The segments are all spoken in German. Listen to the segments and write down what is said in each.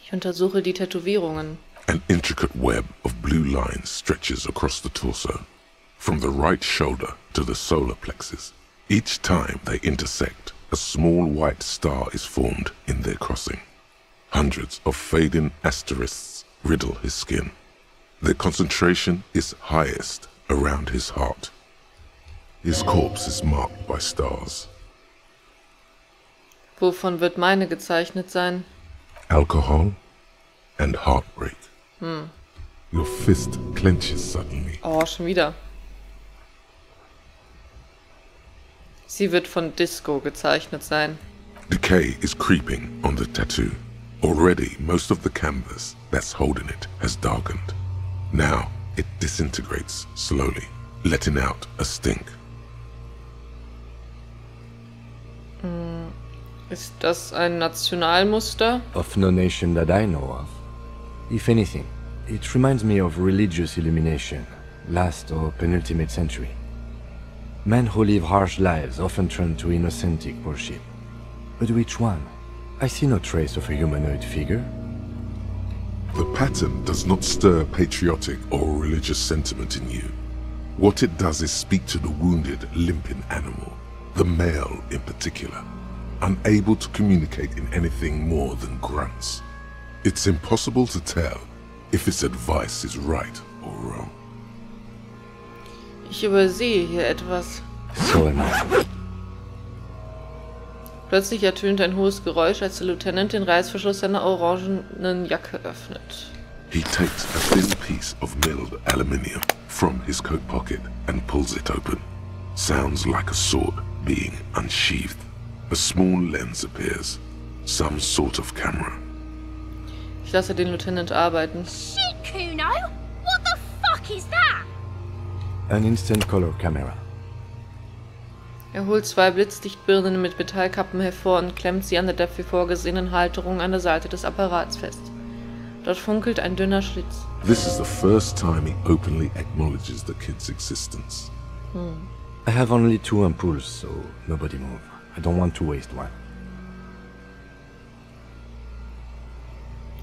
Ich untersuche die Tätowierungen. An intricate web of blue lines stretches across the torso, from the right shoulder to the solar plexus. Each time they intersect, a small white star is formed in their crossing. Hundreds of fading asterisks riddle his skin. Their concentration is highest around his heart. His corpse is marked by stars. Wovon wird meine gezeichnet sein? Alcohol and heartbreak. Your fist clenches suddenly. Oh, schon wieder. Sie wird von Disco gezeichnet sein. Decay is creeping on the tattoo. Already, most of the canvas that's holding it has darkened. Now, it disintegrates slowly, letting out a stink. Ist das ein Nationalmuster? Of no nation that I know of. If anything, it reminds me of religious illumination, last or penultimate century. Men who live harsh lives often turn to innocentic worship. But which one? I see no trace of a humanoid figure. The pattern does not stir patriotic or religious sentiment in you. What it does is speak to the wounded, limping animal, the male in particular, unable to communicate in anything more than grunts. It's impossible to tell if its advice is right or wrong. Ich übersehe hier etwas. So am I. Plötzlich ertönt ein hohes Geräusch, als der Lieutenant den Reißverschluss seiner orangenen Jacke öffnet. He takes a thin piece of milled aluminium from his coat pocket and pulls it open. Sounds like a sword being unsheathed. A small lens appears, some sort of camera. Ich lasse den Lieutenant arbeiten. Shit, Kuno! What the fuck is that? An instant color camera. Er holt zwei Blitzdichtbirnen mit Metallkappen hervor und klemmt sie an der dafür vorgesehenen Halterung an der Seite des Apparats fest. Dort funkelt ein dünner Schlitz. This is the first time he openly acknowledges the kid's existence. I have only 2 ampoules, so nobody move. I don't want to waste one.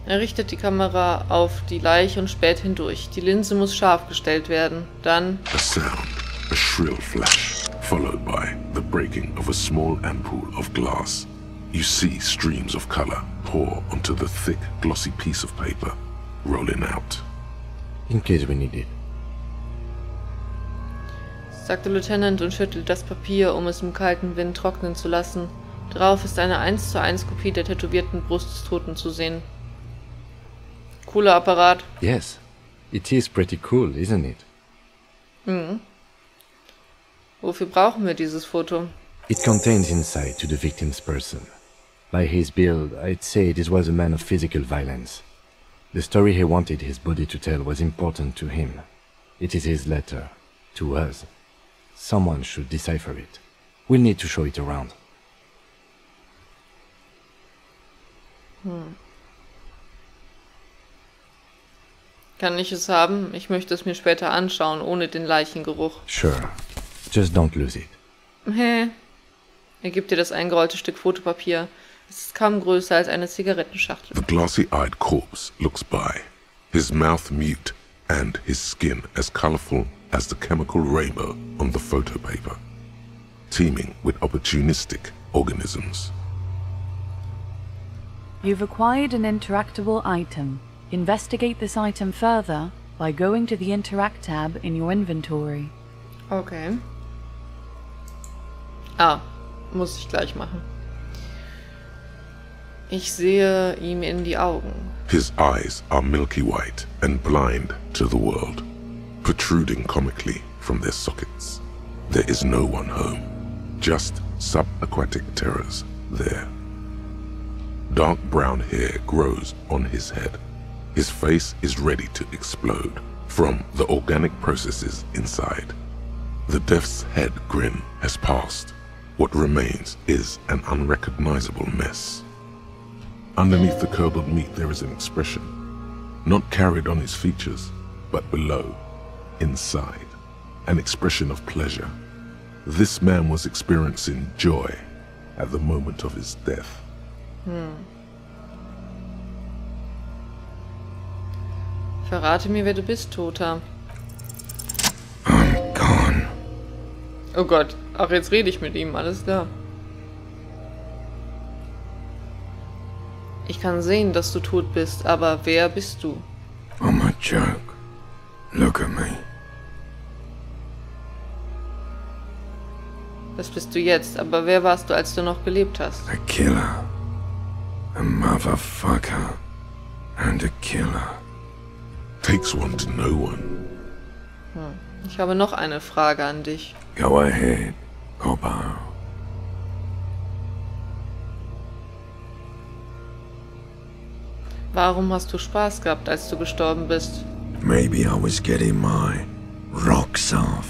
Er richtet die Kamera auf die Leiche und späht hindurch. Die Linse muss scharf gestellt werden. Dann A sound, a shrill flash, followed by the breaking of a small ampoule of glass. You see streams of color pour onto the thick, glossy piece of paper, rolling out. In case we need it. sagt der Lieutenant und schüttelt das Papier, um es im kalten Wind trocknen zu lassen. Darauf ist eine 1:1 Kopie der tätowierten Brust des Toten zu sehen. Cooler Apparat. Yes, it is pretty cool, isn't it? Wofür brauchen wir dieses Foto? It contains insight to the victim's person. By his build, I'd say this was a man of physical violence. The story he wanted his body to tell was important to him. It is his letter, to us. Someone should decipher it. We'll need to show it around. Kann ich es haben? Ich möchte es mir später anschauen, ohne den Leichengeruch. Sure. Just don't lose it. Hä? Er gibt dir das eingerollte Stück Fotopapier. Es ist kaum größer als eine Zigarettenschachtel. The glossy-eyed corpse looks by, his mouth mute and his skin as colorful as the chemical rainbow on the photo paper, teeming with opportunistic organisms. You've acquired an interactable item. Investigate this item further by going to the Interact tab in your inventory. Okay. Ah, muss ich gleich machen. Ich sehe ihm in die Augen. His eyes are milky white and blind to the world, protruding comically from their sockets. There is no one home, just subaquatic terrors there. Dark brown hair grows on his head. His face is ready to explode from the organic processes inside. The death's head grin has passed. What remains is an unrecognizable mess. Underneath the curdled meat there is an expression, not carried on his features, but below, inside, an expression of pleasure. This man was experiencing joy at the moment of his death. Verrate mir, wer du bist, Toter. I'm gone. Oh Gott. Ach, jetzt rede ich mit ihm. Alles klar. Ich kann sehen, dass du tot bist, aber wer bist du? I'm a joke. Look at me. Das bist du jetzt, aber wer warst du, als du noch gelebt hast? A killer. A motherfucker. And a killer. Takes one to know one. Ich habe noch eine Frage an dich. Go ahead, Coppo. Warum hast du Spaß gehabt, als du gestorben bist? Maybe I was getting my rocks off.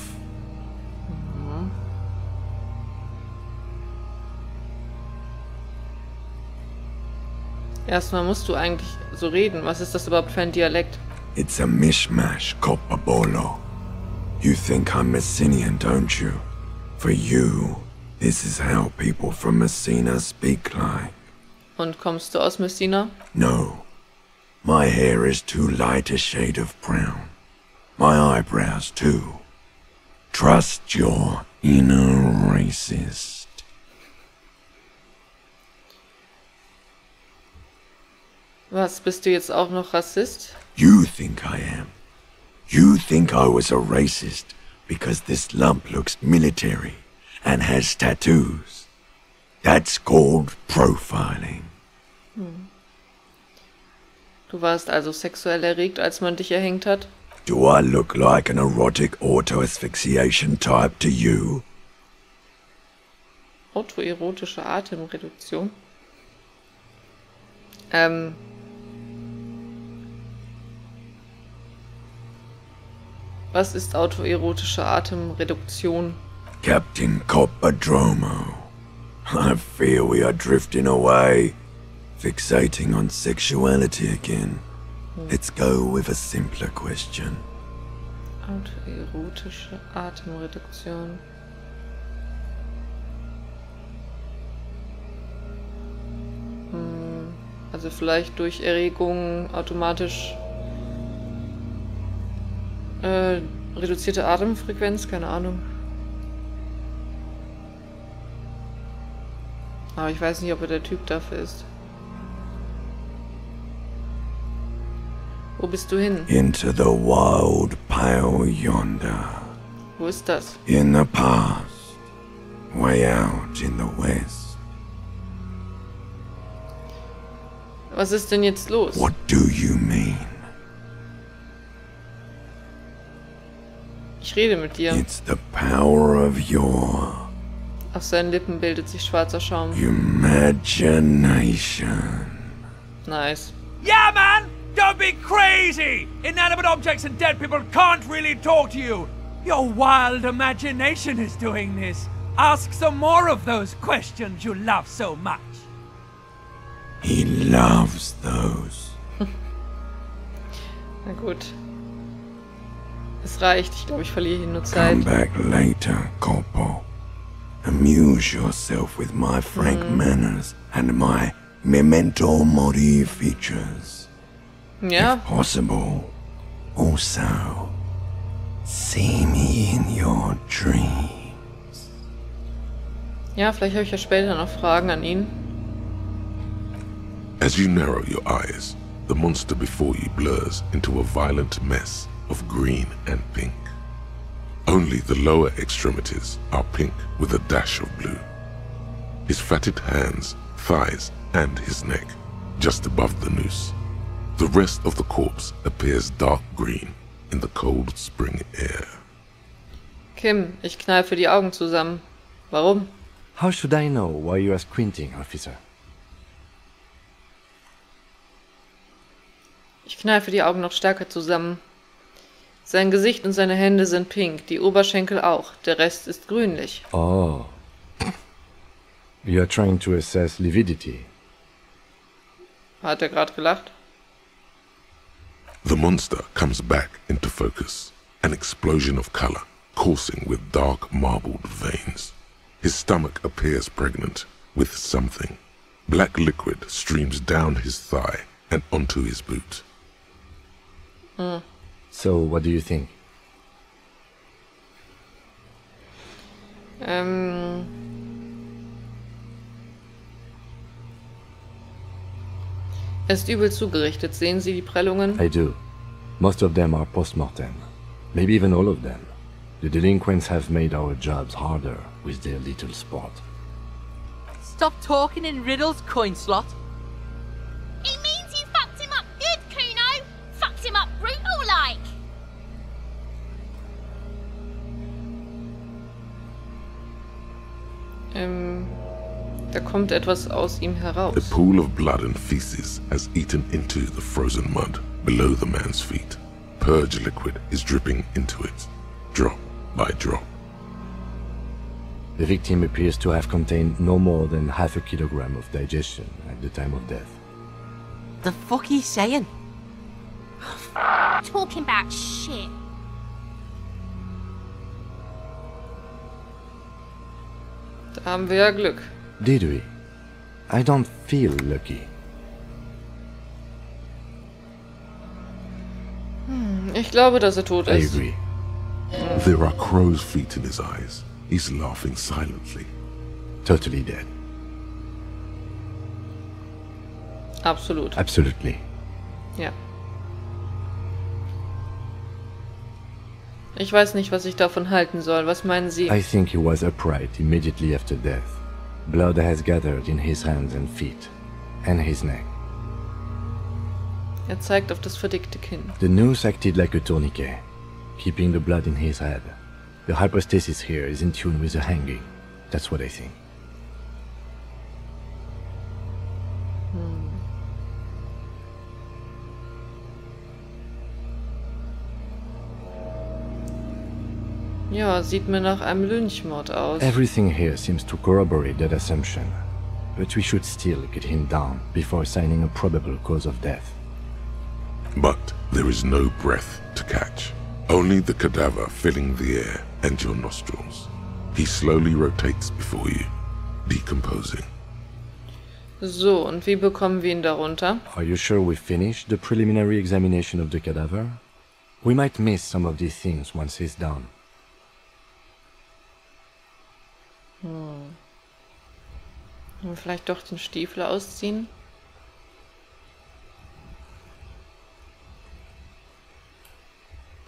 Erstmal musst du eigentlich so reden. Was ist das überhaupt für ein Dialekt? It's a mishmash, Copabolo. You think I'm Messinian, don't you? For you, this is how people from Messina speak like. Und kommst du aus Messina? No. My hair is too light a shade of brown. My eyebrows too. Trust your inner racist. Was, bist du jetzt auch noch Rassist? You think I am. You think I was a racist because this lump looks military and has tattoos. That's called profiling. Du warst also sexuell erregt, als man dich erhängt hat? Do I look like an erotic auto-asphyxiation type to you? Autoerotische Atemreduktion? Was ist autoerotische Atemreduktion? Captain Coppadromo, I fear we are drifting away, fixating on sexuality again. Let's go with a simpler question. Autoerotische Atemreduktion. Also vielleicht durch Erregung automatisch reduzierte Atemfrequenz, keine Ahnung. Aber ich weiß nicht, ob er der Typ dafür ist. Wo bist du hin? Into the wild pale yonder. Wo ist das? In the past, way out in the west. Was ist denn jetzt los? What do you mean? Ich rede mit dir. It's the power of your Auf seinen Lippen bildet sich schwarzer Schaum. imagination. Nice. Yeah, man! Don't be crazy! Inanimate objects and dead people can't really talk to you! Your wild imagination is doing this. Ask some more of those questions you love so much. He loves those. Na gut. Es reicht. Ich glaube, ich verliere hier nur Come Zeit. back later, Corpo. Amuse yourself with my frank manners and my memento mori features. Ja, If possible, also, see me in your dreams. ja, vielleicht habe ich ja später noch Fragen an ihn. As you narrow your eyes, the monster before you blurs into a violent mess of green and pink. Only the lower extremities are pink with a dash of blue. His fatted hands, thighs, and his neck, just above the noose. The rest of the corpse appears dark green in the cold spring air. Kim, ich kneife die Augen zusammen. Warum? How should I know why you are squinting, officer? Ich kneife die Augen noch stärker zusammen. Sein Gesicht und seine Hände sind pink, die Oberschenkel auch, der Rest ist grünlich. Oh. You are trying to assess lividity. Hat er gerade gelacht? The monster comes back into focus, an explosion of color, coursing with dark marbled veins. His stomach appears pregnant with something. Black liquid streams down his thigh and onto his boot. So, what do you think? Er ist übel zugerichtet. Sehen Sie die Prellungen? I do. Most of them are post-mortem. Maybe even all of them. The delinquents have made our jobs harder with their little sport. Stop talking in riddles, coin slot. It means you fucked him up good, Kuno. Fucked him up brutal like. Da kommt etwas aus ihm heraus. A pool of blood and feces has eaten into the frozen mud below the man's feet. Purge liquid is dripping into it, drop by drop. The victim appears to have contained no more than half a kilogram of digestion at the time of death. The fuck are you saying? Talking about shit. Da haben wir ja Glück. Did we? I don't feel lucky. Ich glaube, dass er tot I ist. agree. There are crow's feet in his eyes. He's laughing silently. Totally dead. Absolut. Absolutely. Ja. Ich weiß nicht, was ich davon halten soll. Was meinen Sie? I think he was upright immediately after death. Blood has gathered in his hands and feet, and his neck. Er zeigt auf das verdickte Kinn. The noose acted like a tourniquet, keeping the blood in his head. The hypostasis here is in tune with the hanging. That's what I think. Ja, sieht mir nach einem Lynchmord aus. Everything here seems to corroborate that assumption, but we should still get him down before assigning a probable cause of death. But there is no breath to catch. Only the cadaver filling the air and your nostrils. He slowly rotates before you, decomposing. So, und wie bekommen wir ihn darunter? Are you sure we finished the preliminary examination of the cadaver? We might miss some of these things once he's done. Wollen wir vielleicht doch den Stiefel ausziehen?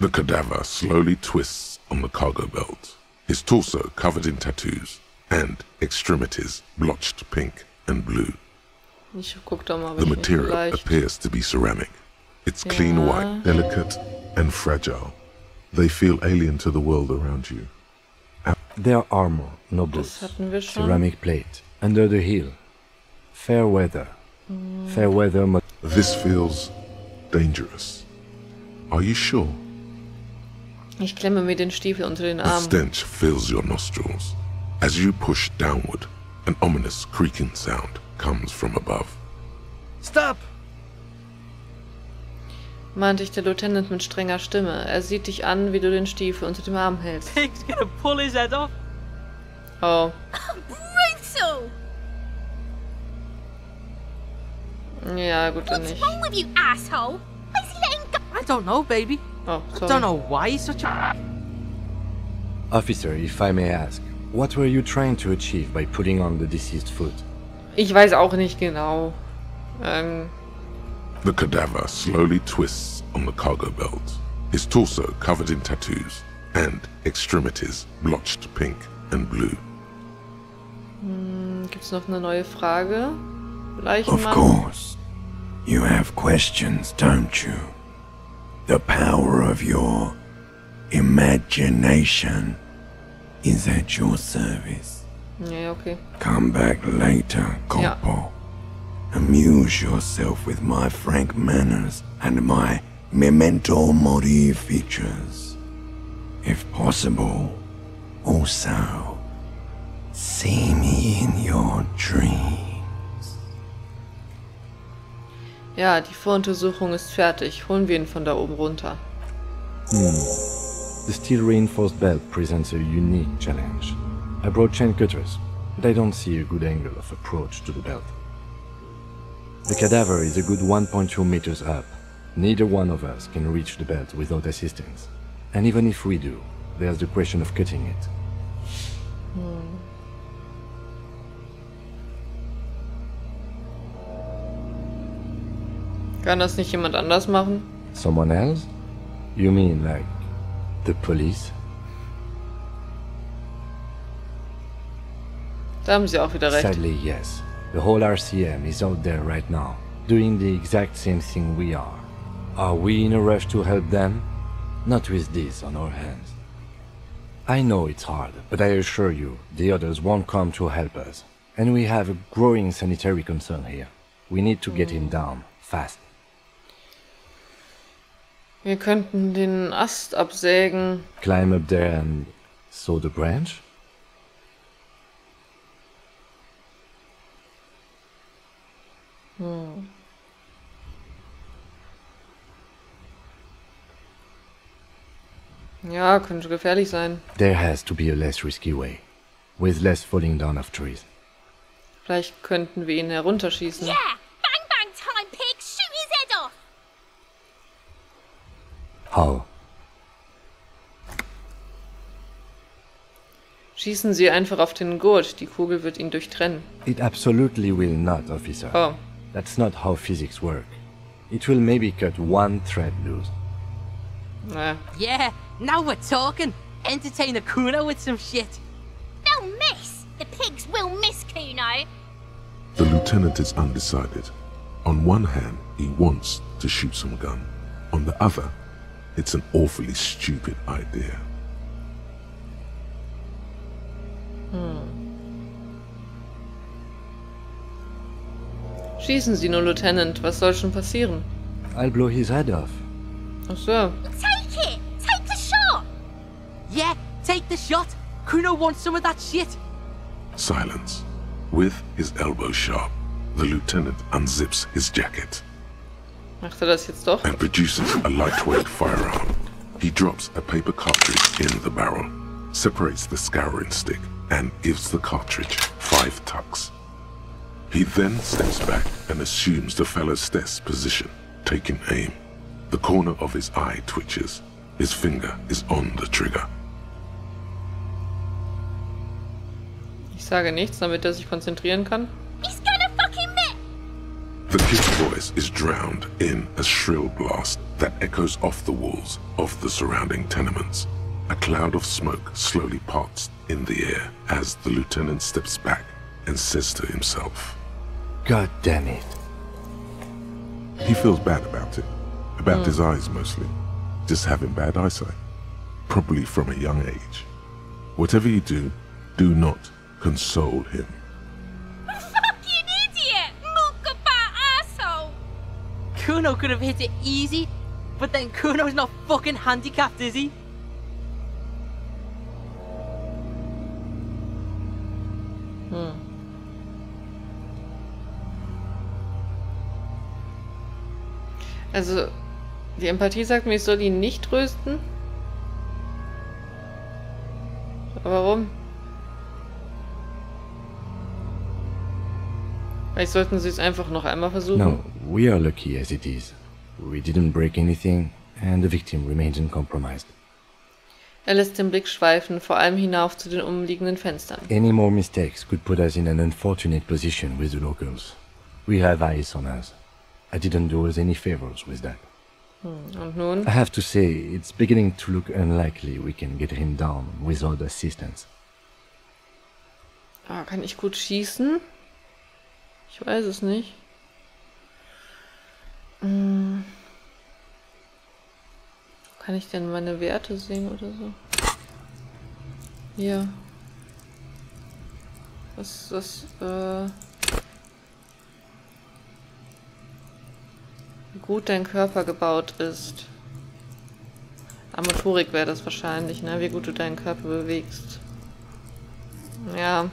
The cadaver slowly twists on the cargo belt, his torso covered in tattoos, and extremities blotched pink and blue. Ich guck doch mal, ob The ich ihn material vielleicht... appears to be ceramic. It's clean white, delicate, and fragile. They feel alien to the world around you. Their armor, no Das boots, hatten wir schon. ceramic plate, under the heel. Fair weather. Fair weather This feels dangerous. Are you sure? Ich klemme mir den Stiefel unter den The Arm. stench fills your nostrils. As you push downward, an ominous creaking sound comes from above. Stop! Mahnte ich der Lieutenant mit strenger Stimme. Er sieht dich an, wie du den Stiefel unter dem Arm hältst. Pig's gonna pull his head off. Oh. Brutal! Ja, gut, dann What's nicht. wrong with you, asshole? Why is he letting go? I don't know, baby. Oh, I sorry. don't know why he's such a... Officer, if I may ask, what were you trying to achieve by putting on the deceased foot? Ich weiß auch nicht genau. The cadaver slowly twists on the cargo belt, his torso covered in tattoos, and extremities blotched pink and blue. Gibt's noch eine neue Frage? Of Leichenmann? course. You have questions, don't you? The power of your imagination is at your service. Ja, okay. Come back later, Corporal. Amuse yourself with my frank manners and my memento mori features. If possible, also, see me in your dreams. Ja, die Voruntersuchung ist fertig. Holen wir ihn von da oben runter. The steel reinforced belt presents a unique challenge. I brought chain cutters, but I don't see a good angle of approach to the belt. The cadaver is a good 1.2 meters up, Neither one of us can reach the belt without assistance. And even if we do, there's the question of cutting it. Kann das nicht jemand anders machen? Someone else? You mean like the police? Da haben sie auch wieder recht. Sadly, yes. The whole RCM is out there right now, doing the exact same thing we are. Are we in a rush to help them? Not with this on our hands. I know it's hard, but I assure you, the others won't come to help us. And we have a growing sanitary concern here. We need to get him down, fast. Wir könnten den Ast absägen. Climb up there and saw the branch? Ja, könnte gefährlich sein. There has to be a less risky way, with less falling down of trees. Vielleicht könnten wir ihn herunterschießen. Yeah! Bang bang time, pig! Shoot his head off! How? Schießen Sie einfach auf den Gurt. Die Kugel wird ihn durchtrennen. It absolutely will not, officer. Oh. That's not how physics work. It will maybe cut one thread loose. Naja. Yeah, now we're talking. Entertain a Kuno with some shit. They'll miss! The pigs will miss Kuno! The lieutenant is undecided. On one hand, he wants to shoot some gun. On the other, it's an awfully stupid idea. Schießen Sie nur, Lieutenant. Was soll schon passieren? I'll blow his head off. Ach so. Take it! Take the shot! Yeah, take the shot. Kuno wants some of that shit. Silence. With his elbow sharp, the lieutenant unzips his jacket Macht er das jetzt doch? and produces a lightweight firearm. He drops a paper cartridge in the barrel, separates the scouring stick, and gives the cartridge 5 tucks. He then steps back and assumes the fellow's desk position, taking aim. The corner of his eye twitches. His finger is on the trigger. Ich sage nichts, damit er sich konzentrieren kann. He's gonna fucking miss! The kid's voice is drowned in a shrill blast that echoes off the walls of the surrounding tenements. A cloud of smoke slowly parts in the air as the lieutenant steps back and says to himself, God damn it. he feels bad about it. About his eyes mostly. Just having bad eyesight. Probably from a young age. Whatever you do, do not console him. Fucking idiot! Mookabat asshole! Kuno could have hit it easy, but then Kuno's not fucking handicapped, is he? Also, die Empathie sagt mir, ich soll ihn nicht trösten. Aber warum? Vielleicht sollten sie es einfach noch einmal versuchen. No, we are lucky as it is. We didn't break anything, and the victim remains uncompromised. Er lässt den Blick schweifen, vor allem hinauf zu den umliegenden Fenstern. Any more mistakes could put us in an unfortunate position with the locals. We have eyes on us. I didn't do us any favors with that. Und nun? I have to say, it's beginning to look unlikely we can get him down without assistance. Ah, kann ich gut schießen? Ich weiß es nicht. Kann ich denn meine Werte sehen oder so? Hier. Was ist das? Wie gut dein Körper gebaut ist. Motorik wäre das wahrscheinlich, ne? Wie gut du deinen Körper bewegst. Ja.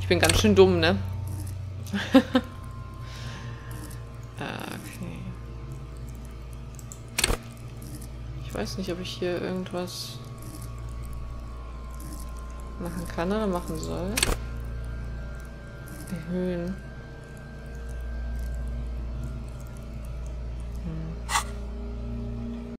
Ich bin ganz schön dumm, ne? Okay. Ich weiß nicht, ob ich hier irgendwas machen kann oder machen soll. Erhöhen.